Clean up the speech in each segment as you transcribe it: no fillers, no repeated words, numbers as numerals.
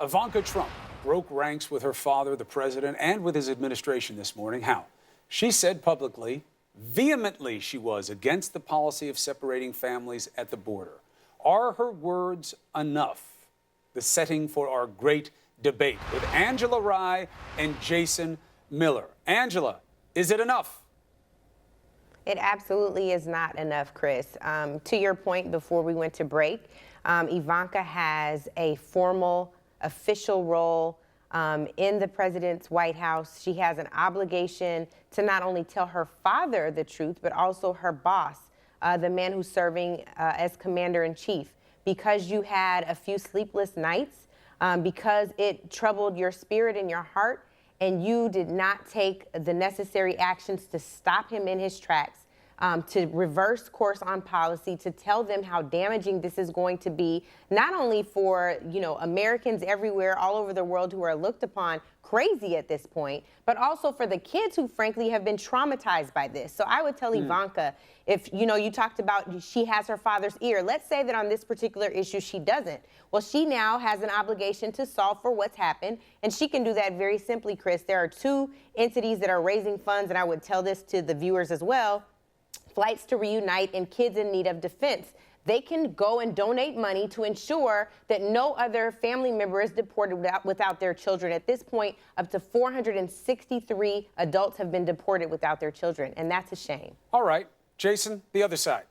Ivanka Trump broke ranks with her father, the president, and with his administration this morning. How? She said publicly, vehemently she was, against the policy of separating families at the border. Are her words enough? The setting for our great debate with Angele Rye and Jason Miller. Angela, is it enough? It absolutely is not enough, Chris. To your point before we went to break, Ivanka has a formal, official role in the president's White House. She has an obligation to not only tell her father the truth, but also her boss, the man who's serving as commander-in-chief. Because you had a few sleepless nights, because it troubled your spirit and your heart, and you did not take the necessary actions to stop him in his tracks, to reverse course on policy, to tell them how damaging this is going to be, not only for, Americans everywhere, all over the world who are looked upon crazy at this point, but also for the kids who frankly have been traumatized by this. So I would tell Ivanka, if, you talked about she has her father's ear, let's say that on this particular issue she doesn't. Well, she now has an obligation to solve for what's happened, and she can do that very simply, Chris. There are two entities that are raising funds, and I would tell this to the viewers as well, Flights to Reunite and Kids in Need of Defense. They can go and donate money to ensure that no other family member is deported without their children. At this point, up to 463 adults have been deported without their children, and that's a shame. All right, Jason, the other side.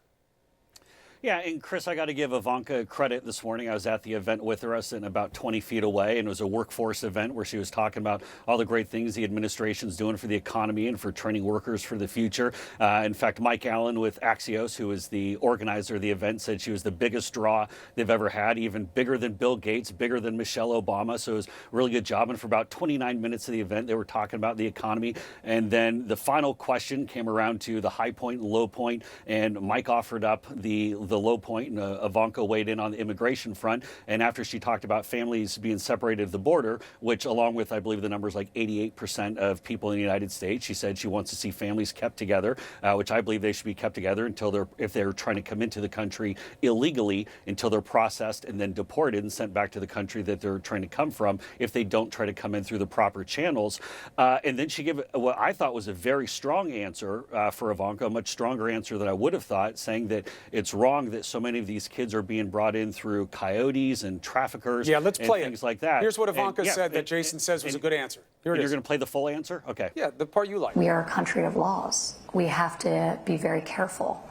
Yeah, and Chris, I got to give Ivanka credit this morning. I was at the event with her. I was sitting about 20 feet away, and it was a workforce event where she was talking about all the great things the administration's doing for the economy and for training workers for the future. In fact, Mike Allen with Axios, who is the organizer of the event, said she was the biggest draw they've ever had, even bigger than Bill Gates, bigger than Michelle Obama. So it was a really good job. And for about 29 minutes of the event, they were talking about the economy. And then the final question came around to the high point and low point, and Mike offered up the low point, and Ivanka weighed in on the immigration front. And after she talked about families being separated at the border, which along with, I believe the number is like 88% of people in the United States, she said she wants to see families kept together, which I believe they should be kept together until if they're trying to come into the country illegally, until they're processed and then deported and sent back to the country that they're trying to come from if they don't try to come in through the proper channels. And then she gave what I thought was a very strong answer for Ivanka, a much stronger answer than I would have thought, saying that it's wrong that so many of these kids are being brought in through coyotes and traffickers. Yeah, let's play things like that. Here's what Ivanka said that Jason says was a good answer. Here it is. You're going to play the full answer? Okay. Yeah, the part you like. We are a country of laws. We have to be very careful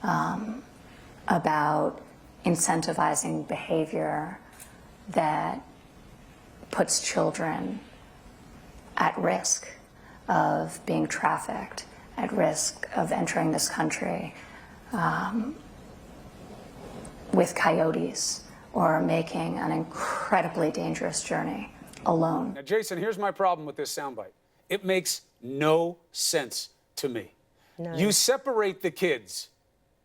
about incentivizing behavior that puts children at risk of being trafficked, at risk of entering this country with coyotes or making an incredibly dangerous journey alone. Now, Jason, here's my problem with this soundbite. It makes no sense to me. No. You separate the kids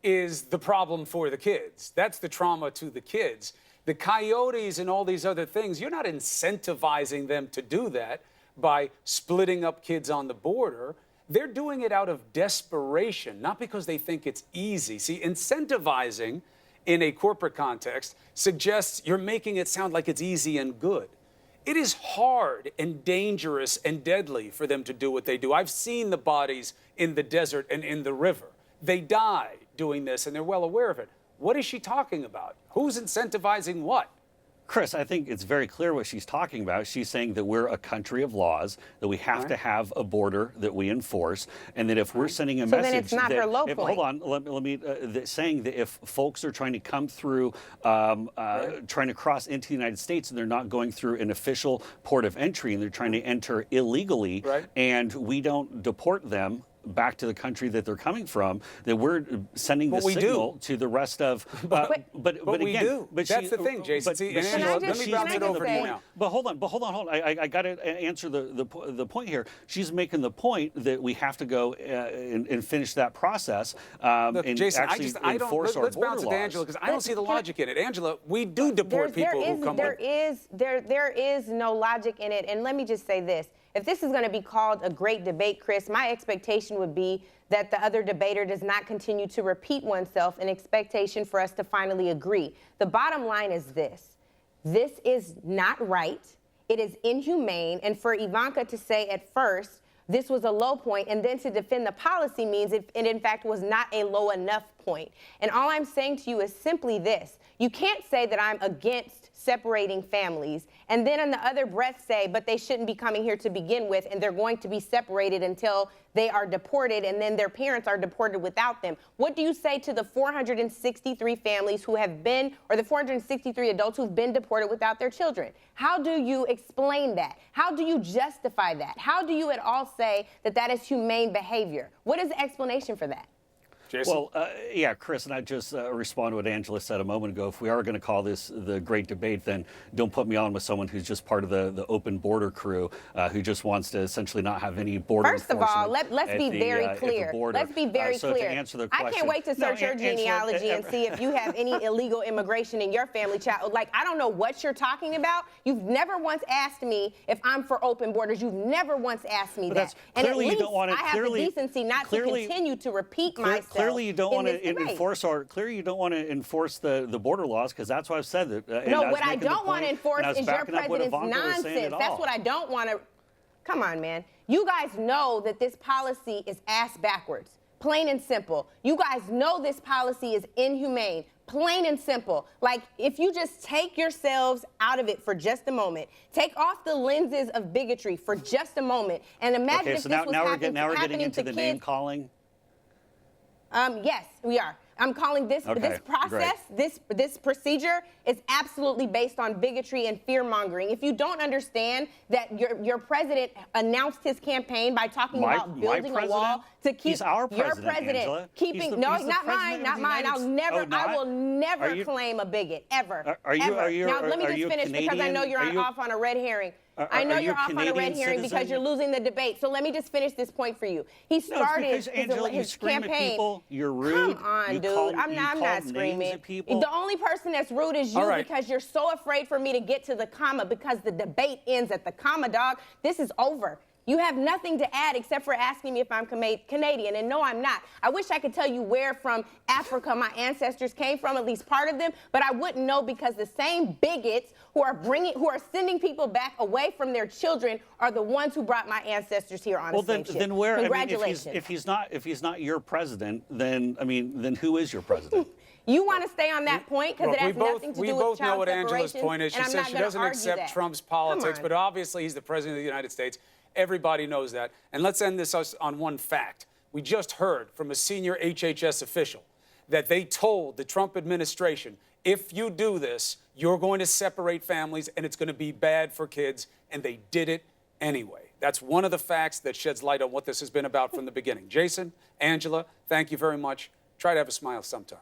is the problem for the kids. That's the trauma to the kids. The coyotes and all these other things, you're not incentivizing them to do that by splitting up kids on the border. They're doing it out of desperation, not because they think it's easy. See, incentivizing in a corporate context suggests you're making it sound like it's easy and good. It is hard and dangerous and deadly for them to do what they do. I've seen the bodies in the desert and in the river. They die doing this, and they're well aware of it. What is she talking about? Who's incentivizing what? Chris, I think it's very clear what she's talking about. She's saying that we're a country of laws, that we have to have a border that we enforce, and that if we're sending a message, then it's not her low point. Hold on, let me saying that if folks are trying to come through, trying to cross into the United States, and they're not going through an official port of entry, and they're trying to enter illegally, and we don't deport them back to the country that they're coming from, that we're sending the signal to the rest of. But we do. But that's the thing, Jason. Let me bounce it over to you now. But hold on. I got to answer the point here. She's making the point that we have to go and finish that process and Jason, actually enforce our border laws. Let's bounce it to Angela, because I don't see the logic in it. Angela, we do deport people who come There is no logic in it. And let me just say this. If this is going to be called a great debate, Chris, my expectation would be that the other debater does not continue to repeat oneself in expectation for us to finally agree. The bottom line is this. This is not right. It is inhumane. And for Ivanka to say at first this was a low point and then to defend the policy means it in fact was not a low enough point. And all I'm saying to you is simply this. You can't say that I'm against separating families and then in the other breath say, but they shouldn't be coming here to begin with and they're going to be separated until they are deported and then their parents are deported without them. What do you say to the 463 families who have been, or the 463 adults who've been deported without their children? How do you explain that? How do you justify that? How do you at all say that that is humane behavior? What is the explanation for that? Jason? Well, yeah, Chris, and I just respond to what Angela said a moment ago. If we are going to call this the great debate, then don't put me on with someone who's just part of the open border crew, who just wants to essentially not have any border First of all, let's be very clear. Let's be very clear. To answer the question, I can't wait to search your genealogy and see if you have any illegal immigration in your family, child. Like, I don't know what you're talking about. You've never once asked me if I'm for open borders. You've never once asked me that. And at least I have the decency not to continue to repeat myself. Clearly, you don't want to enforce the border laws, because that's why I've said that. No, what I don't want to enforce is your president's nonsense. That's what I don't want to. Come on, man. You guys know that this policy is ass backwards. Plain and simple. You guys know this policy is inhumane. Plain and simple. Like, if you just take yourselves out of it for just a moment, take off the lenses of bigotry for just a moment, and imagine if this was happening to kids. Name calling. Yes, we are. I'm calling this process, this procedure is absolutely based on bigotry and fear mongering. If you don't understand that your president announced his campaign by talking about building a wall to keep your president, Angela. Keeping not mine. I will never claim a bigot ever. Now let me just finish because I know you're off on a red herring. I know you're off on a red herring because you're losing the debate. So let me just finish this point for you. He started his campaign. You're rude. Come on, dude. I'm not screaming. The only person that's rude is you because you're so afraid for me to get to the comma because the debate ends at the comma, dog. This is over. You have nothing to add except for asking me if I'm Canadian, and no, I'm not. I wish I could tell you where from Africa my ancestors came from, at least part of them, but I wouldn't know because the same bigots who are sending people back away from their children are the ones who brought my ancestors here on a spaceship. Then where? Congratulations. I mean, if he's not your president, then who is your president? You want to stay on that point because it has nothing to do with child separation. We both know what Angela's point is. She says she doesn't accept Trump's politics, but obviously he's the president of the United States. Everybody knows that. And let's end this on one fact. We just heard from a senior HHS official that they told the Trump administration, if you do this, you're going to separate families and it's going to be bad for kids. And they did it anyway. That's one of the facts that sheds light on what this has been about from the beginning. Jason, Angela, thank you very much. Try to have a smile sometime.